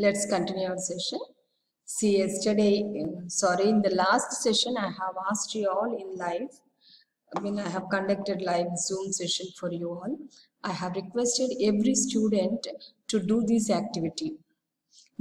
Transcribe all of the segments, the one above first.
Let's continue our session. See, yesterday, in the last session, I have asked you all in live. When I have conducted live Zoom session for you all, I have requested every student to do this activity.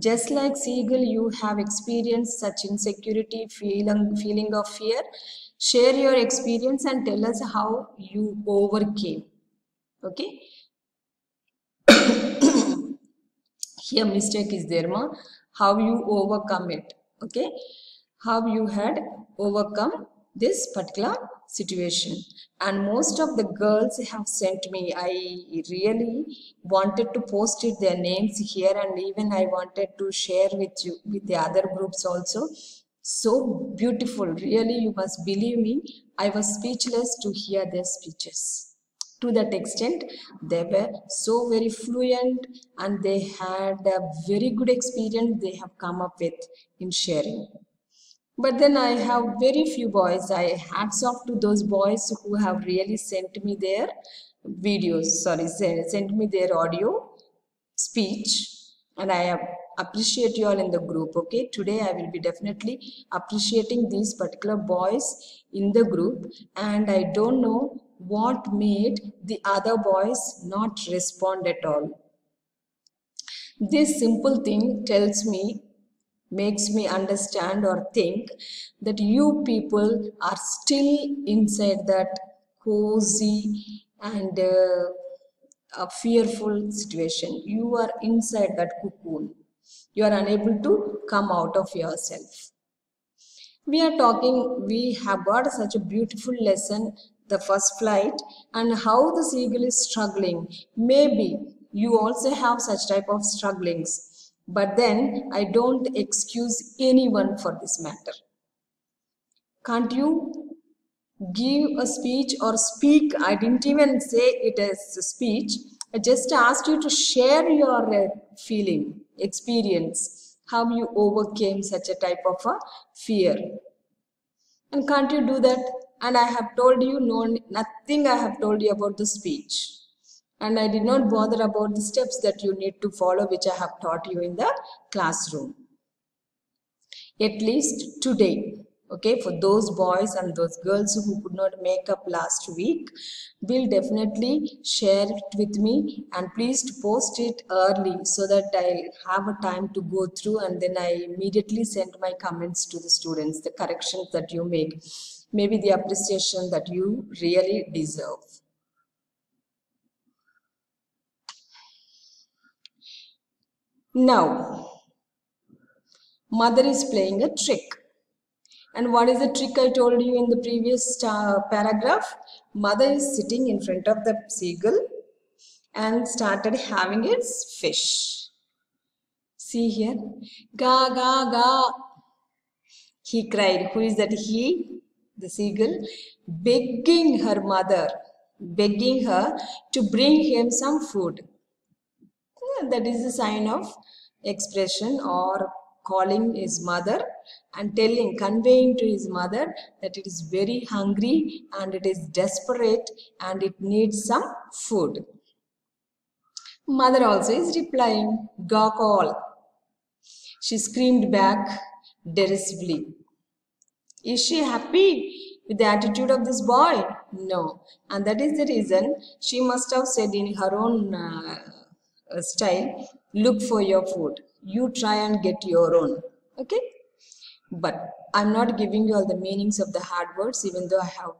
Just like Seagull, you have experienced such insecurity, feeling of fear. Share your experience and tell us how you overcame. Okay. Here mistake is there, ma. How you overcome it. Okay. How you had overcome this particular situation. And most of the girls have sent me. I really wanted to post it their names here, and even I wanted to share with you with the other groups also. So beautiful. Really, you must believe me. I was speechless to hear their speeches. To that extent, they were so very fluent and they had a very good experience they have come up with in sharing. But then I have very few boys. I hats off to those boys who have really sent me their videos, sent me their audio speech, and I appreciate you all in the group. Okay, today I will be definitely appreciating these particular boys in the group, and I don't know what made the other boys not respond at all. This simple thing makes me understand or think that you people are still inside that cozy and a fearful situation. You are inside that cocoon. You are unable to come out of yourself. We have got such a beautiful lesson, the first flight, and how the seagull is struggling. Maybe you also have such type of strugglings, but then I don't excuse anyone for this matter. Can't you give a speech or speak? I didn't even say it as a speech. I just asked you to share your feeling, experience, how you overcame such a type of a fear. And can't you do that? And I have told you nothing I have told you about the speech. And I did not bother about the steps that you need to follow, which I have taught you in the classroom. At least today. Okay, for those boys and those girls who could not make up last week, will definitely share it with me, and please to post it early so that I have a time to go through, and then I immediately send my comments to the students, the corrections that you make, maybe the appreciation that you really deserve. Now, mother is playing a trick. And what is the trick I told you in the previous paragraph? Mother is sitting in front of the seagull and started having its fish. See here. Ga, ga, ga. He cried. Who is that he? The seagull. Begging her mother, begging her to bring him some food. Yeah, that is a sign of expression or calling his mother and conveying to his mother that it is very hungry and it is desperate and it needs some food. Mother also is replying, "Ga call." She screamed back derisively. Is she happy with the attitude of this boy? No. And that is the reason she must have said in her own style, look for your food. You try and get your own. Okay? But I'm not giving you all the meanings of the hard words, even though I have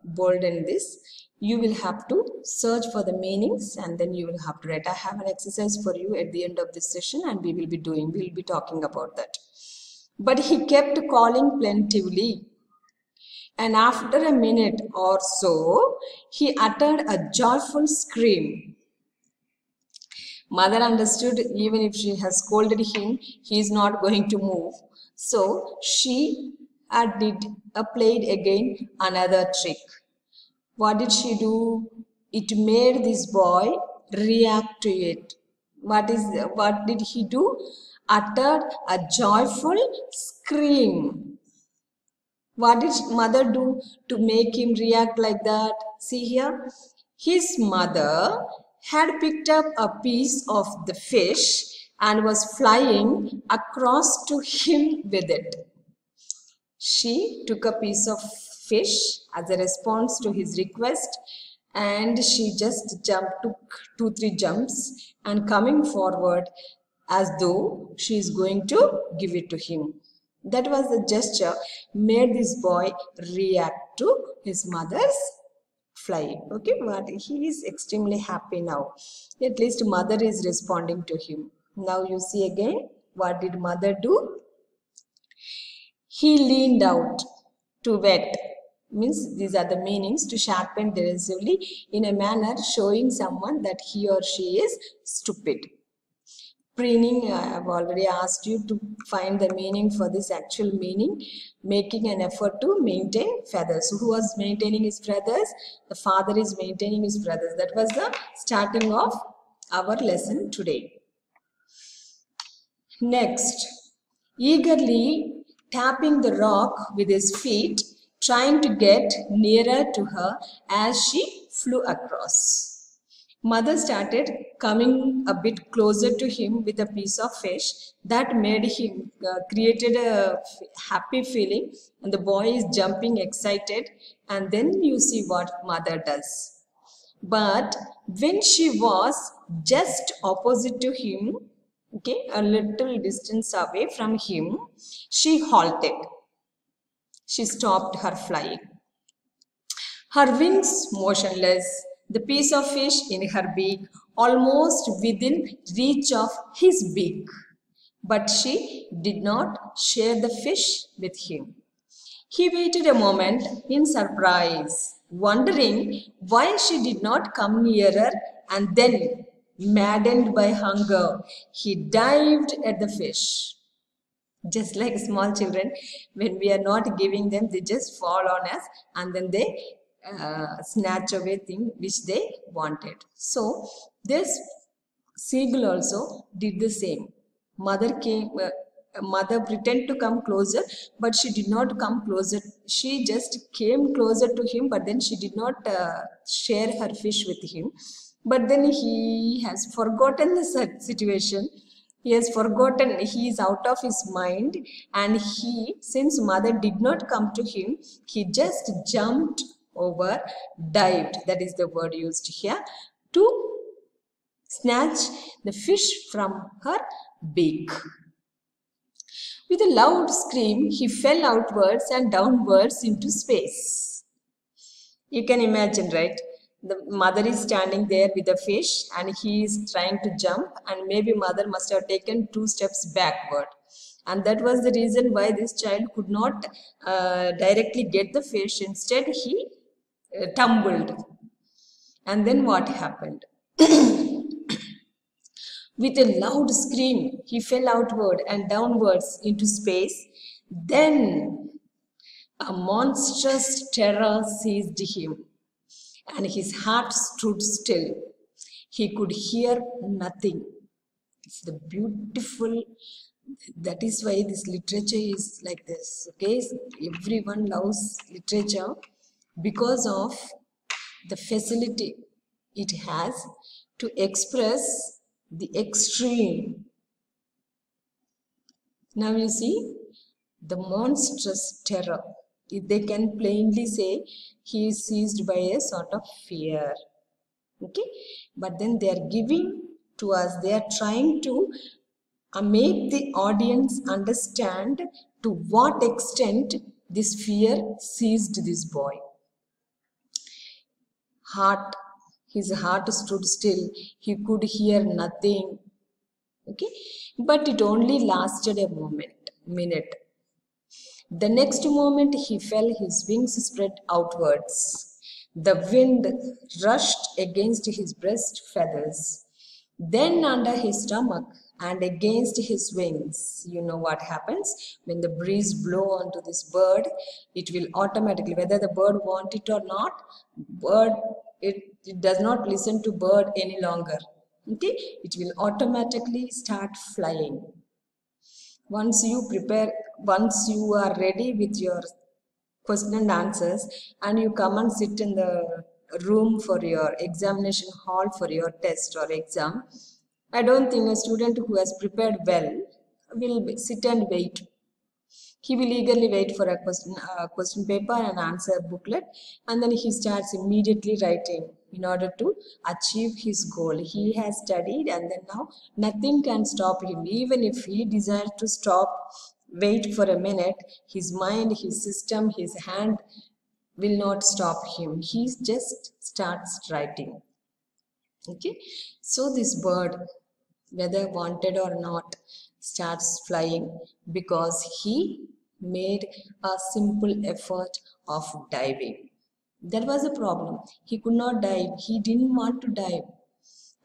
boldened this. You will have to search for the meanings and then you will have to write. I have an exercise for you at the end of this session and we'll be talking about that. But he kept calling plaintively. And after a minute or so, he uttered a joyful scream. Mother understood even if she has scolded him, he is not going to move. So she played again another trick. What did she do? It made this boy react to it. What did he do? Uttered a joyful scream. What did mother do to make him react like that? See here. His mother had picked up a piece of the fish and was flying across to him with it. She took a piece of fish as a response to his request, and she just took 2-3 jumps and coming forward as though she is going to give it to him. That was the gesture made this boy react to his mother's flying. Okay, but he is extremely happy now. At least mother is responding to him. Now you see again, what did mother do? He leaned out to whet. Means these are the meanings: to sharpen derisively in a manner showing someone that he or she is stupid. Preening, I have already asked you to find the meaning for this actual meaning. Making an effort to maintain feathers. Who was maintaining his feathers? The father is maintaining his feathers. That was the starting of our lesson today. Next, eagerly tapping the rock with his feet, trying to get nearer to her as she flew across. Mother started coming a bit closer to him with a piece of fish. That made him created a happy feeling, and the boy is jumping excited, and then you see what mother does. But when she was just opposite to him, okay, a little distance away from him, she halted. She stopped her flying. Her wings motionless, the piece of fish in her beak almost within reach of his beak. But she did not share the fish with him. He waited a moment in surprise, wondering why she did not come nearer, and then, maddened by hunger, he dived at the fish. Just like small children, when we are not giving them, they just fall on us and then they snatch away things which they wanted. So this seagull also did the same. Mother pretended to come closer, but she did not come closer. She just came closer to him, but then she did not share her fish with him. But then he has forgotten the situation. He has forgotten, he is out of his mind, and since mother did not come to him, he just jumped over, dived, that is the word used here, to snatch the fish from her beak. With a loud scream, he fell outwards and downwards into space. You can imagine, right? The mother is standing there with the fish and he is trying to jump, and maybe mother must have taken 2 steps backward. And that was the reason why this child could not directly get the fish. Instead, he tumbled. And then what happened? With a loud scream, he fell outward and downwards into space. Then a monstrous terror seized him, and his heart stood still. He could hear nothing. It's the beautiful, that is why this literature is like this. Okay, everyone loves literature because of the facility it has to express the extreme. Now you see the monstrous terror. They can plainly say he is seized by a sort of fear. Okay, but then they are giving to us, they are trying to make the audience understand to what extent this fear seized this boy. His heart stood still. He could hear nothing. Okay, but it only lasted a minute. The next moment he felt his wings spread outwards. The wind rushed against his breast feathers, then under his stomach and against his wings. You know what happens when the breeze blow onto this bird, it will automatically, whether the bird want it or not, it does not listen to bird any longer. Okay, it will automatically start flying. Once you are ready with your question and answers, and you come and sit in the room for your examination hall for your test or exam, I don't think a student who has prepared well will sit and wait. He will eagerly wait for a question paper and answer booklet, and then he starts immediately writing in order to achieve his goal. He has studied, and then now nothing can stop him. Even if he desires to stop, wait for a minute, his mind, his system, his hand will not stop him. He just starts writing. Okay, so this bird, whether wanted or not, starts flying because he made a simple effort of diving. That was a problem. He could not dive. He didn't want to dive.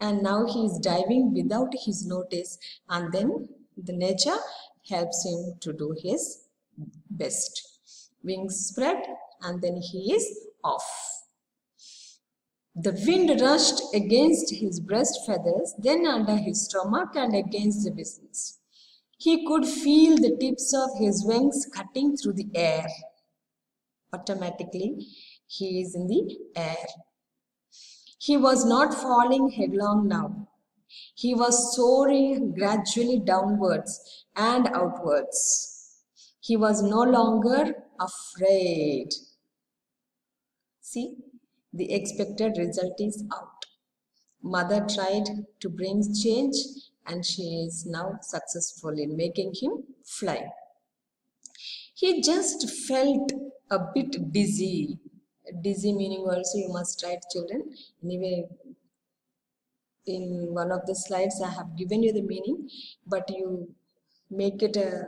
And now he is diving without his notice, and then the nature helps him to do his best. Wings spread, and then he is off. The wind rushed against his breast feathers, then under his stomach and against the whiskers. He could feel the tips of his wings cutting through the air. Automatically, he is in the air. He was not falling headlong now. He was soaring gradually downwards and outwards. He was no longer afraid. See, the expected result is out. Mother tried to bring change, and she is now successful in making him fly. He just felt a bit dizzy. Dizzy meaning also you must write, children. Anyway, in one of the slides I have given you the meaning, but you make it a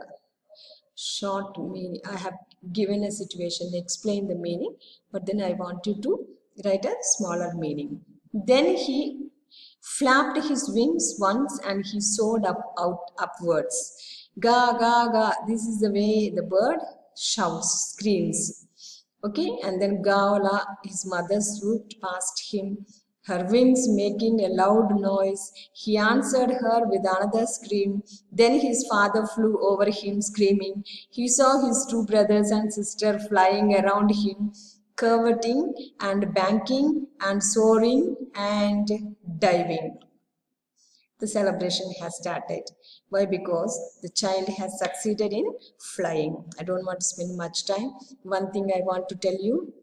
short meaning. I have given a situation, explain the meaning, but then I want you to write a smaller meaning. Then he flapped his wings once and he soared upwards. Ga, ga, ga. This is the way the bird shouts, screams. Okay, and then Gaola, his mother, swooped past him, her wings making a loud noise. He answered her with another scream. Then his father flew over him, screaming. He saw his two brothers and sister flying around him, curveting and banking and soaring and diving. The celebration has started. Why? Because the child has succeeded in flying. I don't want to spend much time. One thing I want to tell you,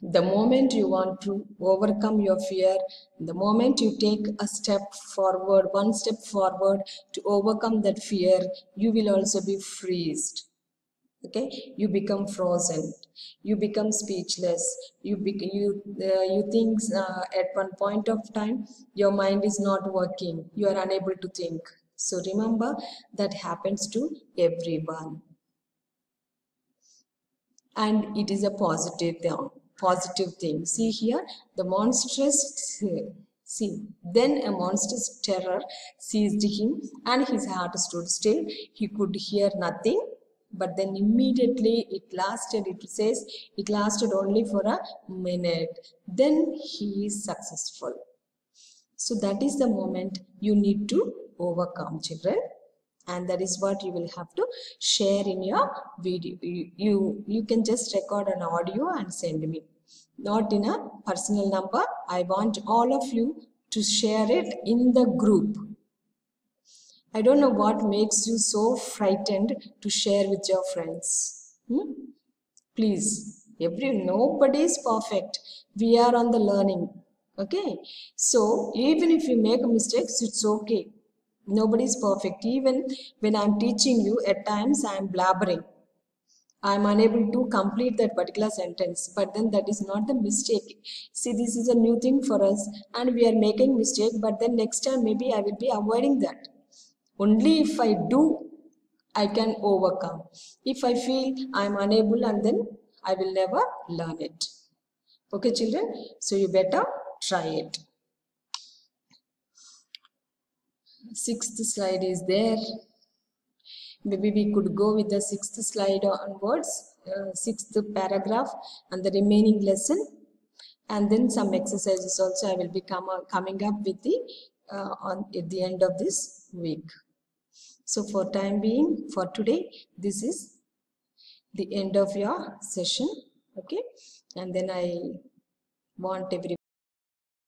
the moment you want to overcome your fear, the moment you take a step forward, one step forward to overcome that fear, you will also be freezed. Okay, you become frozen, you become speechless, you think at one point of time your mind is not working, you are unable to think. So remember, that happens to everyone, and it is a positive thing. See here, the monstrous, see, then a monstrous terror seized him and his heart stood still. He could hear nothing. But then immediately it lasted only for a minute. Then he is successful. So that is the moment you need to overcome, children. And that is what you will have to share in your video. You can just record an audio and send me. Not in a personal number. I want all of you to share it in the group. I don't know what makes you so frightened to share with your friends. Please, nobody is perfect. We are on the learning. Okay. So, even if you make mistakes, it's okay. Nobody is perfect. Even when I'm teaching you, at times I'm blabbering. I'm unable to complete that particular sentence, but then that is not the mistake. See, this is a new thing for us and we are making mistake, but then next time maybe I will be avoiding that. Only if I do, I can overcome. If I feel I am unable, and then I will never learn it. Okay, children? So you better try it. 6th slide is there. Maybe we could go with the 6th slide onwards, 6th paragraph and the remaining lesson. And then some exercises also I will be coming up with at the end of this week. So for time being, for today, this is the end of your session. Okay, and then I want everyone